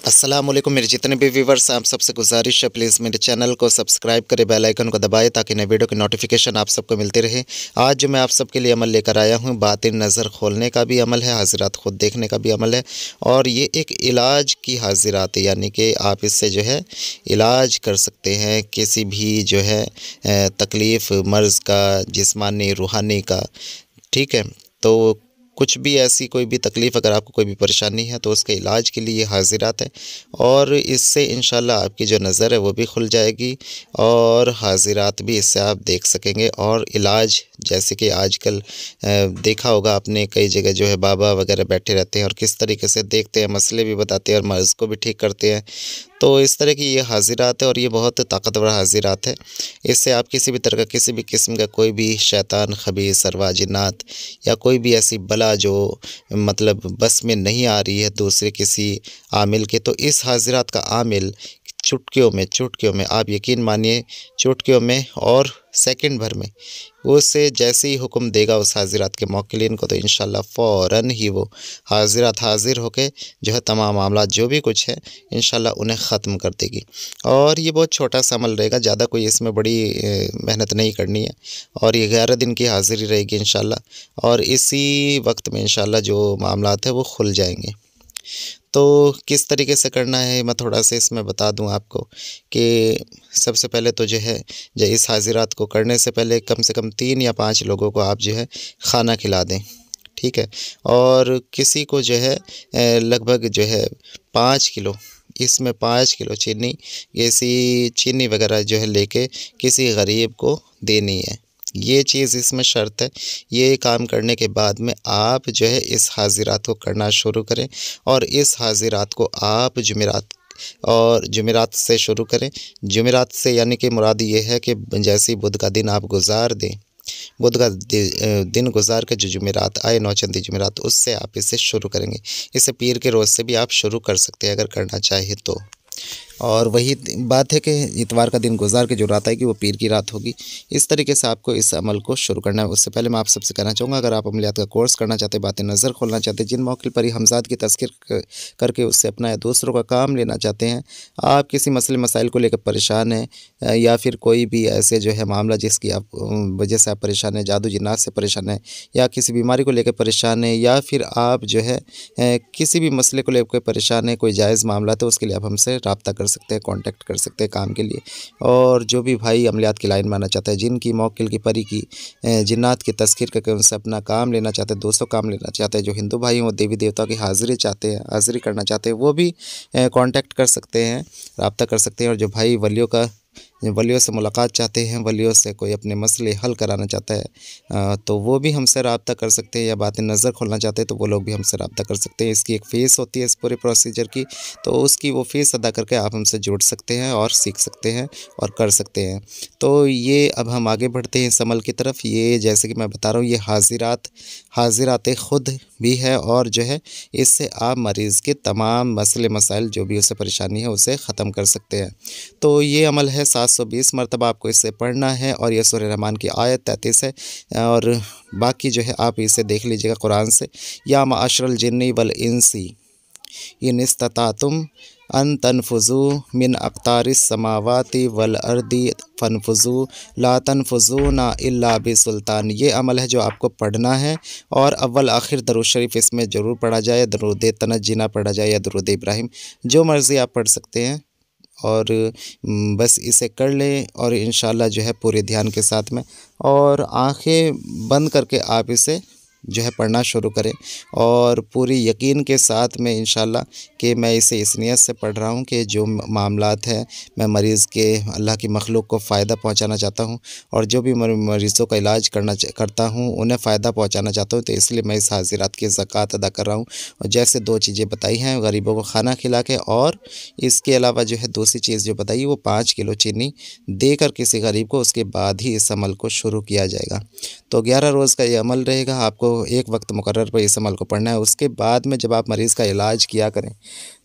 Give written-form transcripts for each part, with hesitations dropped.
अस्सलामुअलैकुम मेरे जितने भी व्यूवर्स, आप सबसे गुजारिश है प्लीज़ मेरे चैनल को सब्सक्राइब करें, बेल आइकन को दबाएं ताकि नए वीडियो की नोटिफिकेशन आप सबको मिलती रहे। आज जो मैं आप सबके लिए अमल लेकर आया हूं, बातिन नज़र खोलने का भी अमल है, हाजिरात खुद देखने का भी अमल है और ये एक इलाज की हाजिरात है, यानी कि आप इससे जो है इलाज कर सकते हैं किसी भी जो है तकलीफ़, मर्ज़ का, जिस्मानी, रूहानी का। ठीक है, तो कुछ भी ऐसी कोई भी तकलीफ़, अगर आपको कोई भी परेशानी है तो उसके इलाज के लिए ये हाज़िरात है और इससे इंशाल्लाह आपकी जो नज़र है वो भी खुल जाएगी और हाज़िरात भी इससे आप देख सकेंगे। और इलाज जैसे कि आजकल देखा होगा आपने, कई जगह जो है बाबा वगैरह बैठे रहते हैं और किस तरीके से देखते हैं, मसले भी बताते हैं और मर्ज़ को भी ठीक करते हैं। तो इस तरह की ये हाज़िरात है और ये बहुत ताकतवर हाज़िरात है। इससे आप किसी भी तरह का, किसी भी किस्म का कोई भी शैतान, खबीस, अरवा, जिन्नात या कोई भी ऐसी बला जो मतलब बस में नहीं आ रही है दूसरे किसी आमिल के, तो इस हाज़िरात का आमिल चुटकियों में आप यकीन मानिए, चुटकियों में और सेकंड भर में वो उससे जैसे ही हुक्म देगा उस हाज़िरात के मौक्किलीन को, तो इंशाल्लाह फ़ौरन ही वो हाज़िरात हाज़िर होके जो है तमाम मामलात जो भी कुछ है इंशाल्लाह उन्हें ख़त्म कर देगी। और ये बहुत छोटा सा अमल रहेगा, ज़्यादा कोई इसमें बड़ी मेहनत नहीं करनी है और ये 11 दिन की हाज़िरी रहेगी इंशाल्लाह और इसी वक्त में इंशाल्लाह जो मामलात है वो खुल जाएंगे। तो किस तरीके से करना है मैं थोड़ा सा इसमें बता दूं आपको कि सबसे पहले तो जो है, जो इस हाज़िरात को करने से पहले कम से कम 3 या 5 लोगों को आप जो है खाना खिला दें। ठीक है, और किसी को जो है लगभग जो है 5 किलो, इसमें 5 किलो चीनी, ऐसी चीनी वगैरह जो है लेके किसी गरीब को देनी है। ये चीज़ इसमें शर्त है। ये काम करने के बाद में आप जो है इस हाज़िरात को करना शुरू करें और इस हाज़िरात को आप जुमेरात से शुरू करें। जुमेरात से यानी कि मुराद ये है कि जैसे ही बुध का दिन आप गुज़ार दें, बुध का दिन गुज़ार के जो जुमेरात आए, नौचंदी जुमेरात, उससे आप इसे शुरू करेंगे। इसे पीर के रोज़ से भी आप शुरू कर सकते हैं अगर करना चाहें तो। और वही बात है कि इतवार का दिन गुज़ार के जो रात आएगी वो पीर की रात होगी। इस तरीके से आपको इस अमल को शुरू करना है। उससे पहले मैं आप सबसे कहना चाहूँगा, अगर आप अमलियात का कोर्स करना चाहते हैं, बातें नज़र खोलना चाहते हैं, जिन मौक़िल पर ही हमज़ाद की तज़किर करके उससे अपना या दूसरों का काम लेना चाहते हैं, आप किसी मसले मसाइल को लेकर परेशान हैं या फिर कोई भी ऐसे जो है मामला जिसकी आप वजह से आप परेशान हैं, जादू जिन्नात से परेशान हैं या किसी बीमारी को लेकर परेशान हैं या फिर आप जो है किसी भी मसले को लेकर परेशान हैं, कोई जायज़ मामला, तो उसके लिए आप हमसे रब्ता कर सकते हैं, कांटेक्ट कर सकते हैं काम के लिए। और जो भी भाई अमलियात की लाइन में आना चाहता है, जिनकी मौक्किल की परी की जिन्नात की तज़किर करके उनसे अपना काम लेना चाहते हैं, दोस्तों काम लेना चाहते हैं, जो हिंदू भाई हों, देवी देवता की हाज़िरी चाहते हैं, हाज़िरी करना चाहते हैं, वो भी कांटेक्ट कर सकते हैं, रब्ता कर सकते हैं। और जो भाई वलियों से मुलाकात चाहते हैं, वलियों से कोई अपने मसले हल कराना चाहता है तो वो भी हमसे रब्ता कर सकते हैं, या बातें नज़र खोलना चाहते हैं तो वो लोग भी हमसे रब्ता कर सकते हैं। इसकी एक फ़ीस होती है इस पूरे प्रोसीजर की, तो उसकी वो फ़ीस अदा करके आप हमसे जुड़ सकते हैं और सीख सकते हैं और कर सकते हैं। तो ये अब हम आगे बढ़ते हैं इस अमल की तरफ। ये जैसे कि मैं बता रहा हूँ, ये हाज़िरात ख़ुद भी है और जो है इससे आप मरीज़ के तमाम मसले मसाइल जो भी उसे परेशानी है उसे ख़त्म कर सकते हैं। तो ये अमल है 720 मरतबा आपको इसे पढ़ना है और यह सूरह रहमान की आयत 33 है और बाकी जो है आप इसे देख लीजिएगा कुरान से। या माशरल जिन्नी वल इंसी इन इस्ततातुम अन तनफुज़ू मिन अक़तारिस समावाति वल अर्दी फ़नफुज़ू ला तनफुज़ूना इल्ला बिसुल्तान। ये अमल है जो आपको पढ़ना है और अव्वल आखिर दरूद शरीफ इसमें ज़रूर पढ़ा जाए, दरूद तनज्जी ना पढ़ा जाए या दरूद इब्राहिम, जो मर्ज़ी आप पढ़ सकते हैं। और बस इसे कर लें और इंशाल्लाह जो है पूरे ध्यान के साथ में और आंखें बंद करके आप इसे जो है पढ़ना शुरू करें और पूरी यकीन के साथ में इंशाल्लाह कि मैं इसे इस नीयत से पढ़ रहा हूँ कि जो मामलात हैं, मैं मरीज़ के, अल्लाह की मखलूक को फ़ायदा पहुँचाना चाहता हूँ और जो भी मरीज़ों का इलाज करता हूँ उन्हें फ़ायदा पहुँचाना चाहता हूँ, तो इसलिए मैं इस हाज़िरात की ज़कात अदा कर रहा हूँ। और जैसे 2 चीज़ें बताई हैं, गरीबों को खाना खिला के, और इसके अलावा जो है दूसरी चीज़ जो बताई वो 5 किलो चीनी देकर किसी गरीब को, उसके बाद ही इस अमल को शुरू किया जाएगा। तो 11 रोज़ का ये अमल रहेगा। आपको एक वक्त मुकर्रर पर इस अमल को पढ़ना है। उसके बाद में जब आप मरीज़ का इलाज किया करें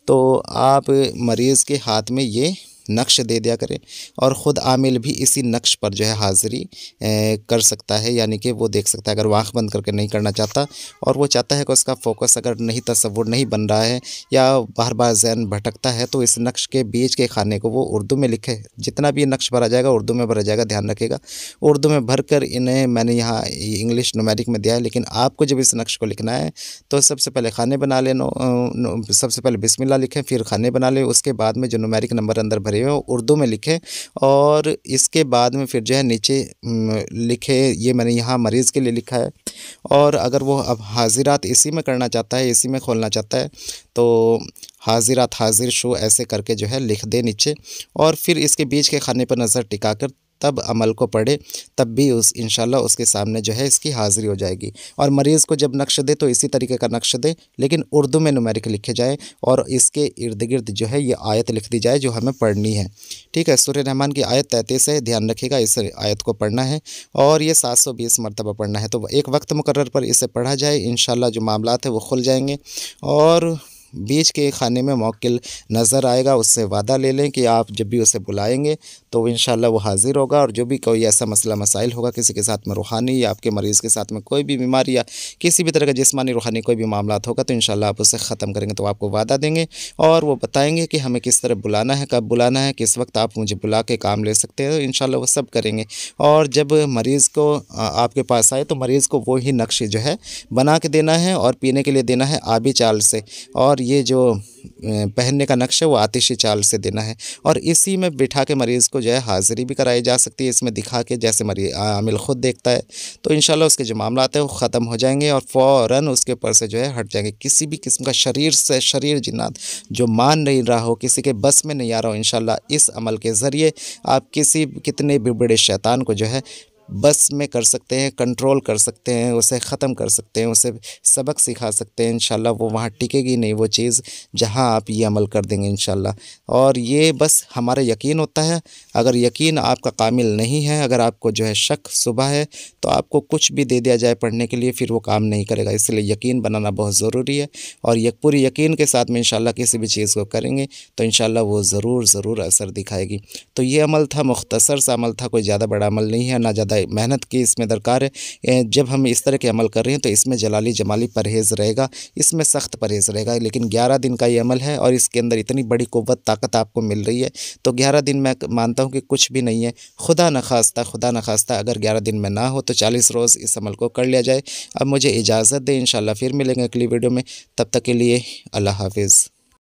तो आप मरीज़ के हाथ में ये नक्श दे दिया करें और ख़ुद आमिल भी इसी नक्श पर जो है हाज़िरी कर सकता है, यानी कि वो देख सकता है। अगर वो आँख बंद करके नहीं करना चाहता और वो चाहता है कि उसका फ़ोकस अगर नहीं, तसव्वुर नहीं बन रहा है या बार-बार ज़हन भटकता है, तो इस नक्श के बीच के खाने को वो उर्दू में लिखे। जितना भी नक्श भरा जाएगा उर्दू में भरा जाएगा, ध्यान रखिएगा। उर्दू में भरकर इन्हें मैंने यहाँ इंग्लिश न्यूमेरिक में दिया है, लेकिन आपको जब इस नक्श को लिखना है तो सबसे पहले खाने बना लें, सबसे पहले बिस्मिल्लाह लिखें, फिर खाने बना लें। उसके बाद में जो न्यूमेरिक नंबर अंदर भरे हुए हैं उर्दू में लिखें और इसके बाद में फिर जो है नीचे लिखे, ये मैंने यहाँ मरीज़ के लिए लिखा है। और अगर वो अब हाज़िरात इसी में करना चाहता है, इसी में खोलना चाहता है, तो हाज़िरात हाज़िर शो ऐसे करके जो है लिख दे नीचे और फिर इसके बीच के खाने पर नज़र टिकाकर तब अमल को पढ़े, तब भी इंशाल्लाह उसके सामने जो है इसकी हाज़िरी हो जाएगी। और मरीज़ को जब नक्श दे तो इसी तरीके का नक्श दे, लेकिन उर्दू में न्यूमेरिक लिखे जाए और इसके इर्द गिर्द जो है ये आयत लिख दी जाए जो हमें पढ़नी है। ठीक है, सूरह रहमान की आयत 33 है, ध्यान रखिएगा, इस आयत को पढ़ना है और ये 720 मरतबा पढ़ना है। तो एक वक्त मुकर्रर पर इसे पढ़ा जाए, इंशाल्लाह जो मामलात है वो खुल जाएंगे। और बीच के खाने में मौक्किल नज़र आएगा, उससे वादा ले लें कि आप जब भी उसे बुलाएंगे तो इंशाल्लाह वो हाज़िर होगा। और जो भी कोई ऐसा मसला मसाइल होगा किसी के साथ में रूहानी या आपके मरीज़ के साथ में कोई भी बीमारी या किसी भी तरह का जिस्मानी रूहानी कोई भी मामलात होगा तो इंशाल्लाह आप उसे ख़त्म करेंगे। तो आपको वादा देंगे और वो बताएंगे कि हमें किस तरह बुलाना है, कब बुलाना है, किस वक्त आप मुझे बुला के काम ले सकते हैं, तो इंशाल्लाह वो सब करेंगे। और जब मरीज़ को आपके पास आए तो मरीज़ को वही नक्श जो है बना के देना है और पीने के लिए देना है आबी चाल से, और ये जो पहनने का नक्श है वो आतिशी चाल से देना है। और इसी में बिठा के मरीज़ को जो है हाज़िरी भी कराई जा सकती है, इसमें दिखा के, जैसे आमिल ख़ुद देखता है, तो इंशाल्लाह उसके जो मामलात हैं वो ख़त्म हो जाएंगे और फ़ौरन उसके ऊपर से जो है हट जाएंगे। किसी भी किस्म का शरीर जिन्नात जो मान नहीं रहा हो, किसी के बस में नहीं आ रहा हो, इंशाल्लाह इस अमल के ज़रिए आप कितने भी बड़े शैतान को जो है बस में कर सकते हैं, कंट्रोल कर सकते हैं, उसे ख़त्म कर सकते हैं, उसे सबक सिखा सकते हैं। इंशाल्लाह वो वहाँ टिकेगी नहीं वो चीज़ जहाँ आप ये अमल कर देंगे इंशाल्लाह। और ये बस हमारा यकीन होता है। अगर यकीन आपका कामिल नहीं है, अगर आपको जो है शक सुबह है, तो आपको कुछ भी दे दिया जाए पढ़ने के लिए फिर वो काम नहीं करेगा। इसलिए यकीन बनाना बहुत ज़रूरी है और पूरी यकीन के साथ में इंशाल्लाह किसी भी चीज़ को करेंगे तो इंशाल्लाह वो ज़रूर असर दिखाएगी। तो ये अमल था, मुख्तसर सा अमल था, कोई ज़्यादा बड़ा अमल नहीं है, ना ज़्यादा मेहनत की इसमें दरकार है। जब हम इस तरह के अमल कर रहे हैं तो इसमें जलाली जमाली परहेज़ रहेगा, इसमें सख्त परहेज़ रहेगा। लेकिन 11 दिन का ये अमल है और इसके अंदर इतनी बड़ी क़ुव्वत ताकत आपको मिल रही है, तो 11 दिन मैं मानता हूँ कि कुछ भी नहीं है। खुदा न खास्ता अगर 11 दिन में ना हो तो 40 रोज़ इस अमल को कर लिया जाए। अब मुझे इजाज़त दें, इंशाल्लाह फिर मिलेंगे अगली वीडियो में। तब तक के लिए अल्लाह हाफ़िज़।